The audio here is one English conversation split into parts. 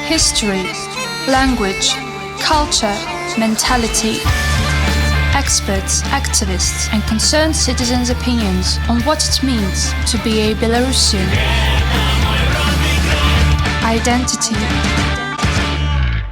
history, language, culture, mentality. Experts, activists, and concerned citizens' opinions on what it means to be a Belarusian. Identity.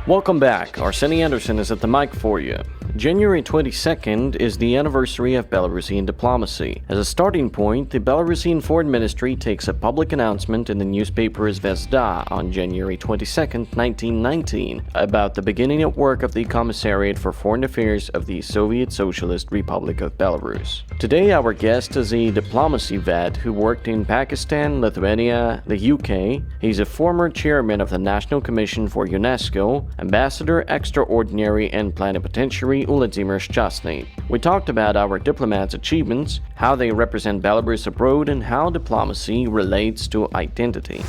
Welcome back. Arseny is at the mic for you. January 22nd is the anniversary of Belarusian diplomacy. As a starting point, the Belarusian Foreign Ministry takes a public announcement in the newspaper Zvezda on January 22nd, 1919, about the beginning of work of the Commissariat for Foreign Affairs of the Soviet Socialist Republic of Belarus. Today, our guest is a diplomacy vet who worked in Pakistan, Lithuania, the UK. He's a former chairman of the National Commission for UNESCO, Ambassador Extraordinary and Plenipotentiary Uladzimir Ščasny. We talked about our diplomats' achievements, how they represent Belarus abroad, and how diplomacy relates to identity.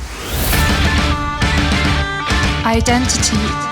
Identity.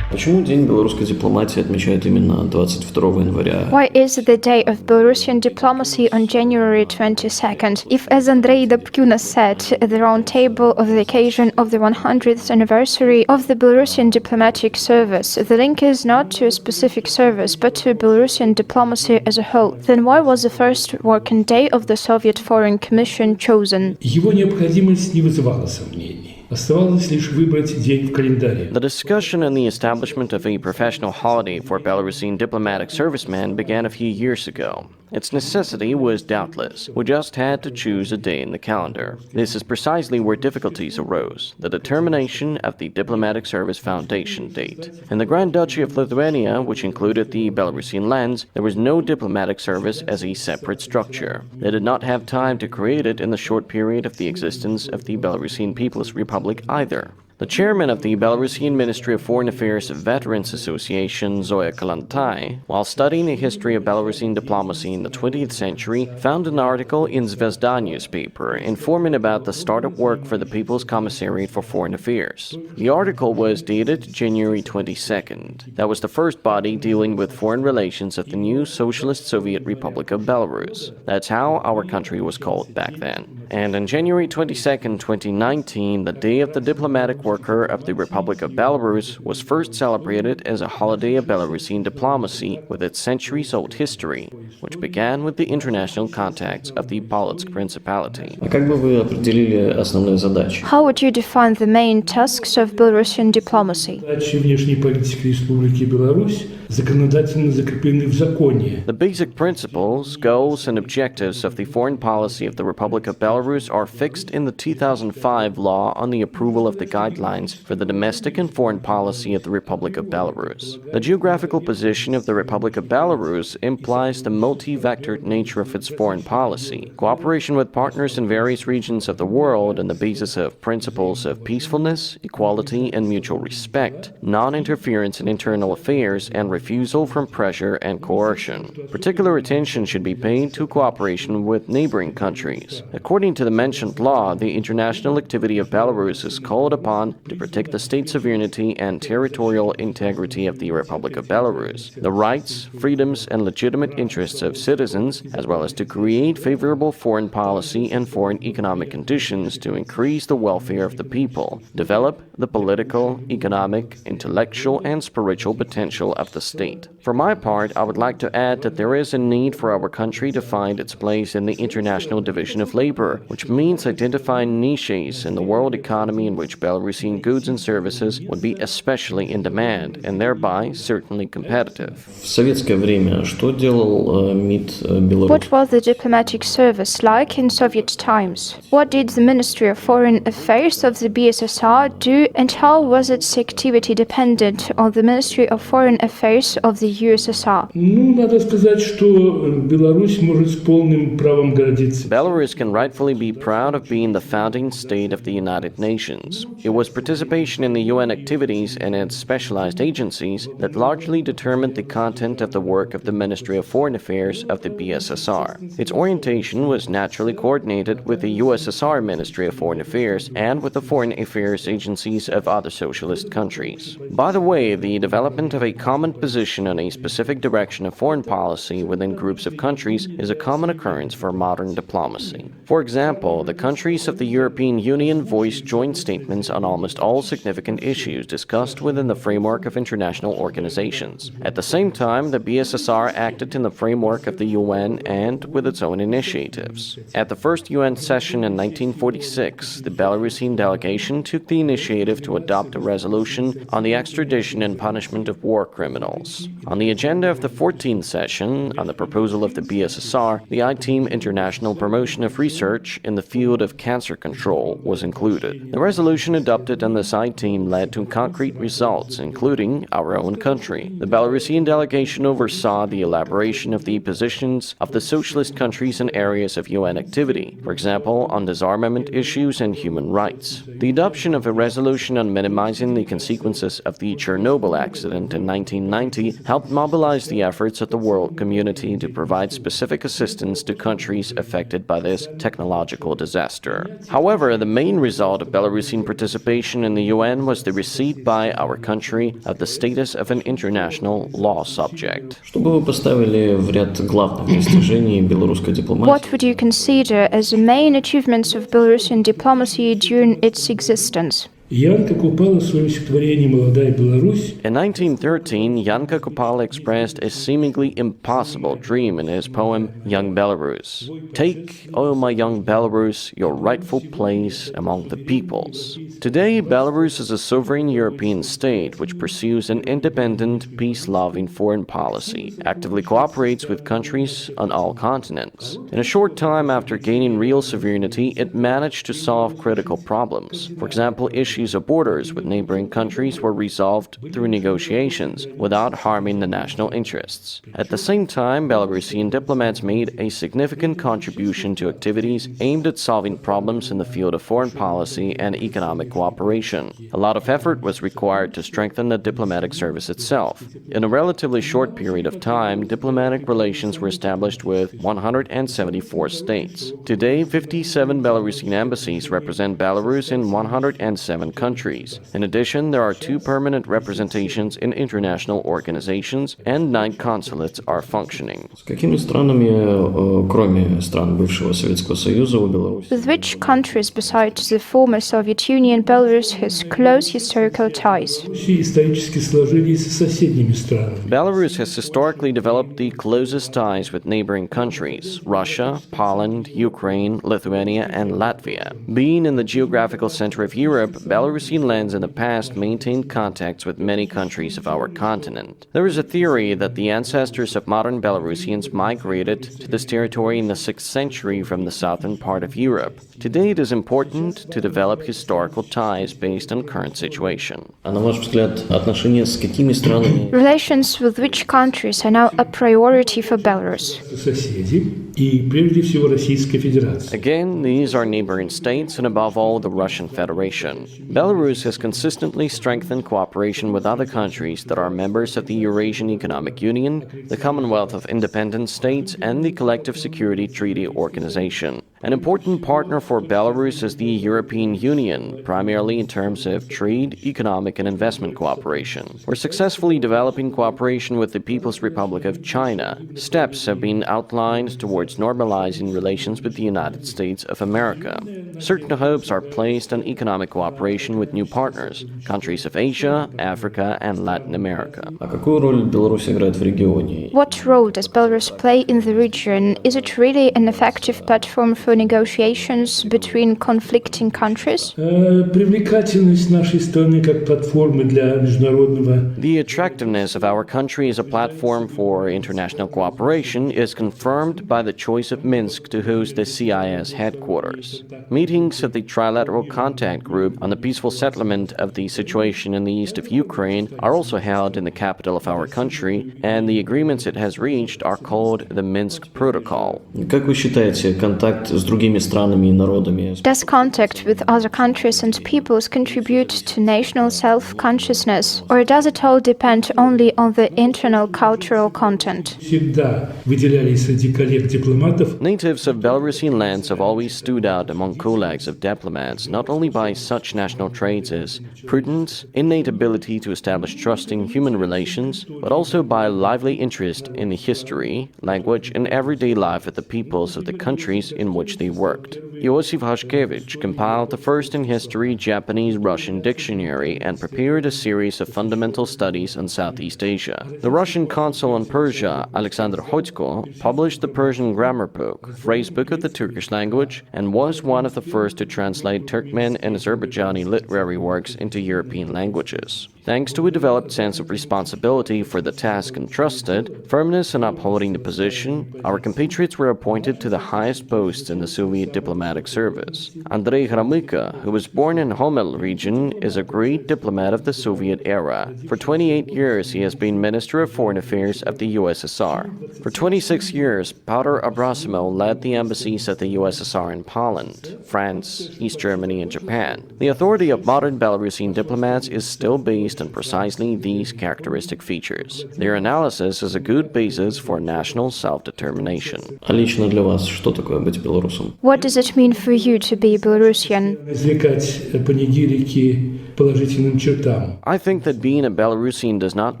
Почему День белорусской дипломатии отмечают именно 22 января? Why is the Day of Belarusian Diplomacy on January 22nd? If, as Andrei Dobkyna said at the round table of the occasion of the 100th anniversary of the Belarusian Diplomatic Service, the link is not to a specific service, but to Belarusian diplomacy as a whole, then why was the first working day of the Soviet Foreign Commission chosen? Его необходимость не вызывала сомнений. Оставалось лишь выбрать день в календаре. The discussion on the establishment of a professional holiday for Belarusian diplomatic servicemen began a few years ago. Its necessity was doubtless. We just had to choose a day in the calendar. This is precisely where difficulties arose, the determination of the Diplomatic Service foundation date. In the Grand Duchy of Lithuania, which included the Belarusian lands, there was no diplomatic service as a separate structure. They did not have time to create it in the short period of the existence of the Belarusian People's Republic either. The chairman of the Belarusian Ministry of Foreign Affairs Veterans Association, Zoya Kalantai, while studying the history of Belarusian diplomacy in the 20th century, found an article in Zvezda newspaper informing about the start of work for the People's Commissariat for Foreign Affairs. The article was dated January 22nd. That was the first body dealing with foreign relations of the new Socialist Soviet Republic of Belarus. That's how our country was called back then. And on January 22nd, 2019, the Day of the Diplomatic Worker of the Republic of Belarus was first celebrated as a holiday of Belarusian diplomacy with its centuries-old history, which began with the international contacts of the Polotsk Principality. А как бы вы определили основные задачи? How would you define the main tasks of Belarusian diplomacy? Задачи внешней политики Республики Беларусь законодательно закреплены в законе. The basic principles, goals, and objectives of the foreign policy of the Republic of Belarus are fixed in the 2005 law on the approval of the guidelines for the domestic and foreign policy of the Republic of Belarus. The geographical position of the Republic of Belarus implies the multi-vectored nature of its foreign policy, cooperation with partners in various regions of the world on the basis of principles of peacefulness, equality, and mutual respect, non-interference in internal affairs, and refusal from pressure and coercion. Particular attention should be paid to cooperation with neighboring countries. According to the mentioned law, the international activity of Belarus is called upon to protect the state sovereignty and territorial integrity of the Republic of Belarus, the rights, freedoms, and legitimate interests of citizens, as well as to create favorable foreign policy and foreign economic conditions to increase the welfare of the people, develop the political, economic, intellectual, and spiritual potential of the state. For my part, I would like to add that there is a need for our country to find its place in the international division of labor, which means identifying niches in the world economy in which Belarusian goods and services would be especially in demand and thereby certainly competitive. В советское время что делал МИД Беларуси? What was the diplomatic service like in Soviet times? What did the Ministry of Foreign Affairs of the BSSR do, and how was its activity dependent on the Ministry of Foreign Affairs of the USSR? Надо сказать, что Беларусь может с полным правом гордиться. Belarus can rightfully be proud of being the founding state of the United Nations. It was participation in the UN activities and its specialized agencies that largely determined the content of the work of the Ministry of Foreign Affairs of the BSSR. Its orientation was naturally coordinated with the USSR Ministry of Foreign Affairs and with the foreign affairs agencies of other socialist countries. By the way, the development of a common position on a specific direction of foreign policy within groups of countries is a common occurrence for modern diplomacy. For example, the countries of the European Union voiced joint statements on almost all significant issues discussed within the framework of international organizations. At the same time, the BSSR acted in the framework of the UN and with its own initiatives. At the first UN session in 1946, the Belarusian delegation took the initiative to adopt a resolution on the extradition and punishment of war criminals. On the agenda of the 14th session, on the proposal of the BSSR, the I-Team International Promotion of Research in the field of cancer control was included. The resolution adopted on this I-Team led to concrete results, including our own country. The Belarusian delegation oversaw the elaboration of the positions of the socialist countries in areas of UN activity, for example, on disarmament issues and human rights. The adoption of a resolution on minimizing the consequences of the Chernobyl accident in 1990 helped mobilize the efforts of the world community to provide specific assistance to countries affected by this technological disaster. However, the main result of Belarusian participation in the UN was the receipt by our country of the status of an international law subject. Что бы вы поставили в ряд главных достижений белорусской дипломатии? What would you consider as the main achievements of Belarusian diplomacy during its existence? Янка Купала в своем стихотворении «Молодая Беларусь» In 1913, Jan Kupala expressed a seemingly impossible dream in his poem Young Belarus. Take, O my young Belarus, your rightful place among the peoples. Today, Belarus is a sovereign European state which pursues an independent, peace-loving foreign policy, actively cooperates with countries on all continents. In a short time after gaining real sovereignty, it managed to solve critical problems. For example, issues of borders with neighboring countries were resolved through negotiations without harming the national interests. At the same time, Belarusian diplomats made a significant contribution to activities aimed at solving problems in the field of foreign policy and economic cooperation. A lot of effort was required to strengthen the diplomatic service itself. In a relatively short period of time, diplomatic relations were established with 174 states. Today, 57 Belarusian embassies represent Belarus in 107 countries. In addition, there are 2 permanent representations in international organizations and 9 consulates are functioning. С какими странами, кроме стран бывшего Советского Союза, у Беларуси? With which countries besides the former Soviet Union Belarus has close historical ties? Руси исторически сложились с соседними странами. Belarus has historically developed the closest ties with neighboring countries, Russia, Poland, Ukraine, Lithuania, and Latvia. Being in the geographical center of Europe, Belarusian lands in the past maintained contacts with many countries of our continent. There is a theory that the ancestors of modern Belarusians migrated to this territory in the 6th century from the southern part of Europe. Today it is important to develop historical ties based on current situation. А на ваш взгляд, отношения с какими странами? Relations with which countries are now a priority for Belarus? Соседи и прежде всего Российская Федерация. Again, these are neighboring states and above all the Russian Federation. Belarus has consistently strengthened cooperation with other countries that are members of the Eurasian Economic Union, the Commonwealth of Independent States, and the Collective Security Treaty Organization. An important partner for Belarus is the European Union, primarily in terms of trade, economic, and investment cooperation. We're successfully developing cooperation with the People's Republic of China. Steps have been outlined towards normalizing relations with the United States of America. Certain hopes are placed on economic cooperation with new partners, countries of Asia, Africa, and Latin America. А какую роль Беларусь играет в регионе? What role does Belarus play in the region? Is it really an effective platform for negotiations between conflicting countries? Привлекательность нашей страны как платформы для международного. The attractiveness of our country as a platform for international cooperation is confirmed by the choice of Minsk to host the CIS headquarters. Meetings of the Trilateral Contact Group on the peaceful settlement of the situation in the east of Ukraine are also held in the capital of our country, and the agreements it has reached are called the Minsk Protocol. Как вы считаете, контакт с другими странами и народами. Does contact with other countries and peoples contribute to national self-consciousness, or does it all depend only on the internal cultural content? Всегда выделялись среди коллег-дипломатов Natives of Belarusian lands have always stood out among colleagues of diplomats not only by such national traits as prudence, innate ability to establish trusting human relations, but also by lively interest in the history, language, and everyday life of the peoples of the countries in which they worked. Iosif Hashkevich compiled the first in history Japanese-Russian dictionary and prepared a series of fundamental studies on Southeast Asia. The Russian consul in Persia, Alexander Hodzko, published the Persian grammar book, phrase book of the Turkish language, and was one of the first to translate Turkmen and Azerbaijani literary works into European languages. Thanks to a developed sense of responsibility for the task entrusted, firmness in upholding the position, our compatriots were appointed to the highest posts in the Soviet diplomatic service. Andrei Hromyko, who was born in Homel region, is a great diplomat of the Soviet era. For 28 years, he has been Minister of Foreign Affairs of the USSR. For 26 years, Pyotr Abrasimov led the embassies of the USSR in Poland, France, East Germany, and Japan. The authority of modern Belarusian diplomats is still based on precisely these characteristic features. Their analysis is a good basis for national self-determination. А лично для вас что такое быть белорусом? What does it mean for you to be Belarusian? извлекать панигирики положительным чертам. I think that being a Belarusian does not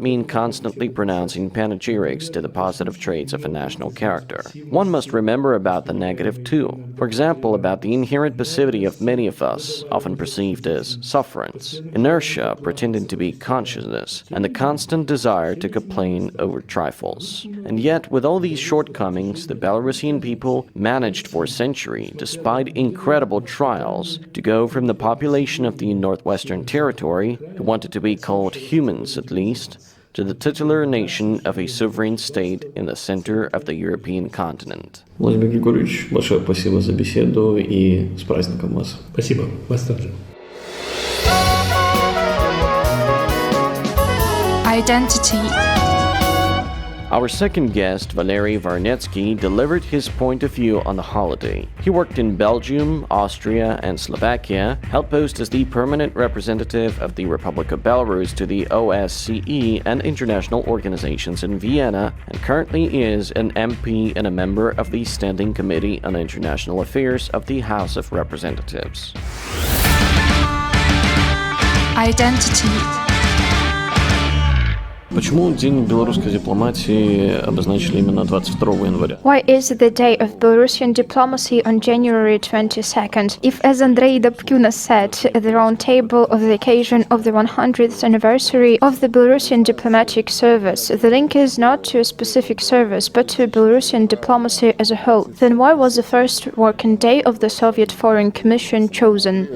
mean constantly pronouncing panegyrics to the positive traits of a national character. One must remember about the negative too. For example, about the inherent passivity of many of us, often perceived as sufferance, inertia pretending to be consciousness, and the constant desire to complain over trifles. And yet, with all these shortcomings, the Belarusian people managed for a century, despite incredible trials, to go from the population of the Northwestern Territory, who wanted to be called humans at least, to the titular nation of a sovereign state in the center of the European continent. Владимир Григорьевич, большое спасибо за беседу и с праздником вас. Спасибо, вас также. Identity. Our second guest, Valery Voronetsky, delivered his point of view on the holiday. He worked in Belgium, Austria, and Slovakia, held post as the permanent representative of the Republic of Belarus to the OSCE and international organizations in Vienna, and currently is an MP and a member of the Standing Committee on International Affairs of the House of Representatives. Identity. Почему День белорусской дипломатии обозначили именно 22 января? Why is the Day of Belarusian Diplomacy on January 22nd? If, as Andrei Dobkyna said at the round table of the occasion of the 100th anniversary of the Belarusian Diplomatic Service, the link is not to a specific service, but to Belarusian diplomacy as a whole, then why was the first working day of the Soviet Foreign Commission chosen?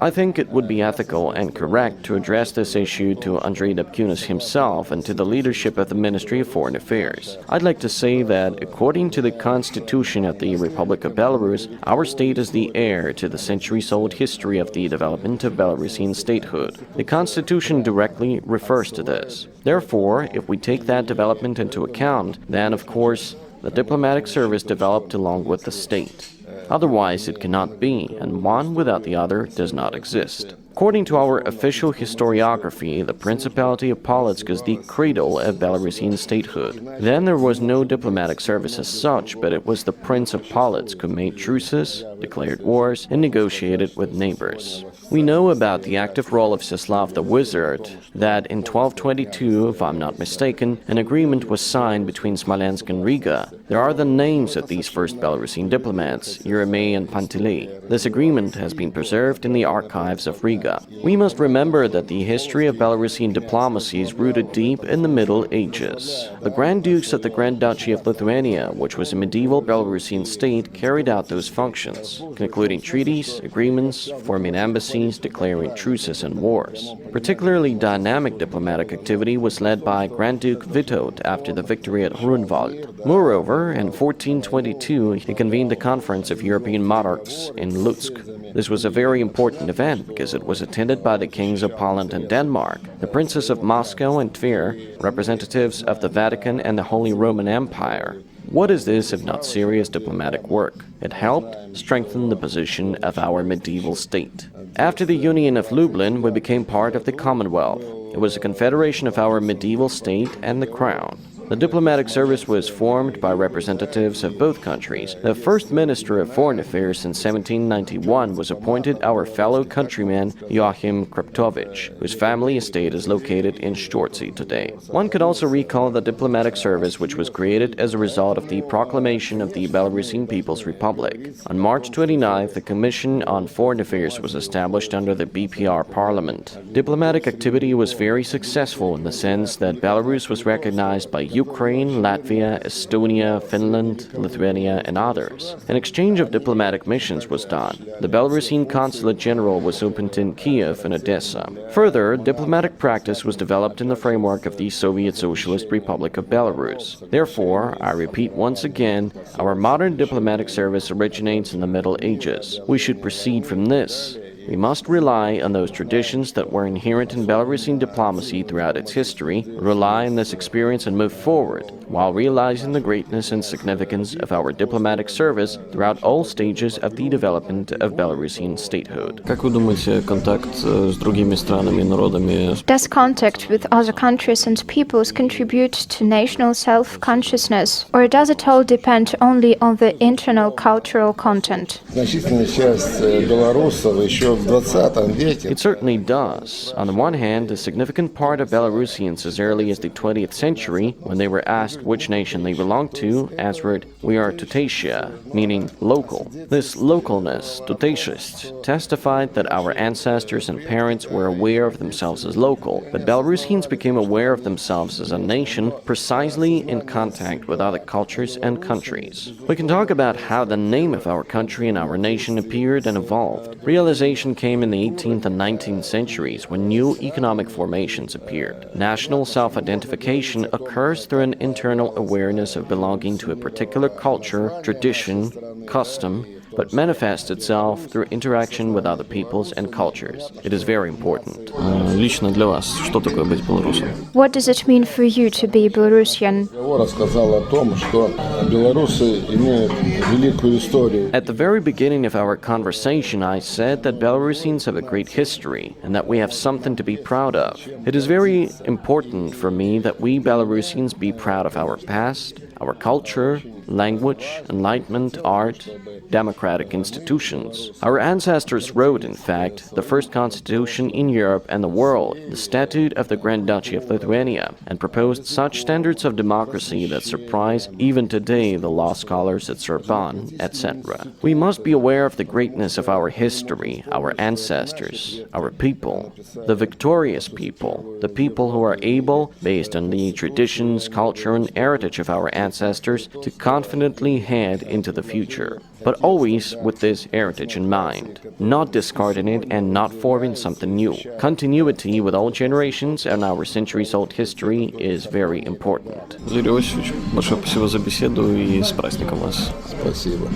I think it would be ethical and correct to address this issue to Andrei Dobkynas himself and to the leadership of the Ministry of Foreign Affairs. I'd like to say that, according to the Constitution of the Republic of Belarus, our state is the heir to the centuries-old history of the development of Belarusian statehood. The Constitution directly refers to this. Therefore, if we take that development into account, then, of course, the diplomatic service developed along with the state. Otherwise, it cannot be, and one without the other does not exist. According to our official historiography, the Principality of Polotsk is the cradle of Belarusian statehood. Then there was no diplomatic service as such, but it was the Prince of Polotsk who made truces, declared wars, and negotiated with neighbors. We know about the active role of Mstislav the Wizard, that in 1222, if I'm not mistaken, an agreement was signed between Smolensk and Riga. There are the names of these first Belarusian diplomats, Yeremy and Panteley. This agreement has been preserved in the archives of Riga. We must remember that the history of Belarusian diplomacy is rooted deep in the Middle Ages. The Grand Dukes of the Grand Duchy of Lithuania, which was a medieval Belarusian state, carried out those functions, concluding treaties, agreements, forming embassies, declaring truces and wars. Particularly dynamic diplomatic activity was led by Grand Duke Witold after the victory at Grunwald. Moreover, in 1422, he convened the Conference of European Monarchs in Lutsk. This was a very important event because it was attended by the kings of Poland and Denmark, the princes of Moscow and Tver, representatives of the Vatican and the Holy Roman Empire. What is this if not serious diplomatic work? It helped strengthen the position of our medieval state. After the Union of Lublin, we became part of the Commonwealth. It was a confederation of our medieval state and the crown. The diplomatic service was formed by representatives of both countries. The first Minister of Foreign Affairs in 1791 was appointed our fellow countryman Joachim Kreptovich, whose family estate is located in Ščasny today. One could also recall the diplomatic service which was created as a result of the proclamation of the Belarusian People's Republic. On March 29th, the Commission on Foreign Affairs was established under the BPR Parliament. Diplomatic activity was very successful in the sense that Belarus was recognized by Ukraine, Latvia, Estonia, Finland, Lithuania, and others. An exchange of diplomatic missions was done. The Belarusian Consulate General was opened in Kiev and Odessa. Further, diplomatic practice was developed in the framework of the Soviet Socialist Republic of Belarus. Therefore, I repeat once again, our modern diplomatic service originates in the Middle Ages. We should proceed from this. We must rely on those traditions that were inherent in Belarusian diplomacy throughout its history, rely on this experience and move forward, while realizing the greatness and significance of our diplomatic service throughout all stages of the development of Belarusian statehood. Как вы думаете, контакт с другими странами и народами? Does contact with other countries and peoples contribute to national self-consciousness, or does it all depend only on the internal cultural content? Значительная часть белорусов еще в 20 веке. It certainly does. On the one hand, a significant part of Belarusians as early as the 20th century, when they were asked which nation they belonged to, answered, "We are Tutaisia," meaning local. This localness, Tutaishost, testified that our ancestors and parents were aware of themselves as local, but Belarusians became aware of themselves as a nation precisely in contact with other cultures and countries. We can talk about how the name of our country and our nation appeared and evolved. Realization came in the 18th and 19th centuries when new economic formations appeared. National self-identification occurs through an internal awareness of belonging to a particular culture, tradition, custom, but manifests itself through interaction with other peoples and cultures. It is very important. Лично для вас, что такое быть белорусом? What does it mean for you to be Belarusian? Рассказал о том, что белорусы имеют великую историю. At the very beginning of our conversation, I said that Belarusians have a great history and that we have something to be proud of. It is very important for me that we Belarusians be proud of our past, our culture, language, enlightenment, art, democratic institutions. Our ancestors wrote, in fact, the first constitution in Europe and the world, the Statute of the Grand Duchy of Lithuania, and proposed such standards of democracy that surprise even today the law scholars at Sorbonne, etc. We must be aware of the greatness of our history, our ancestors, our people, the victorious people, the people who are able, based on the traditions, culture, and heritage of our ancestors, to confidently head into the future, but always with this heritage in mind, not discarding it and not forming something new. Continuity with all generations and our centuries-old history is very important. Валерий Иосифович, большое спасибо за беседу и с праздником вас. Спасибо.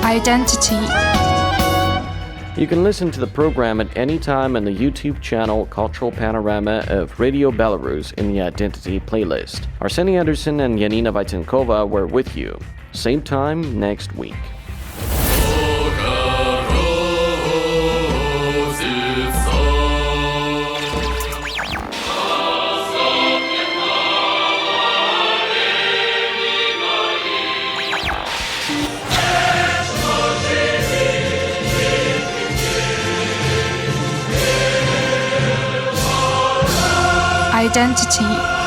Identity. You can listen to the program at any time on the YouTube channel Cultural Panorama of Radio Belarus in the Identity playlist. Arseny Anderson and Janina Vaitenkova were with you. Same time next week. Identity.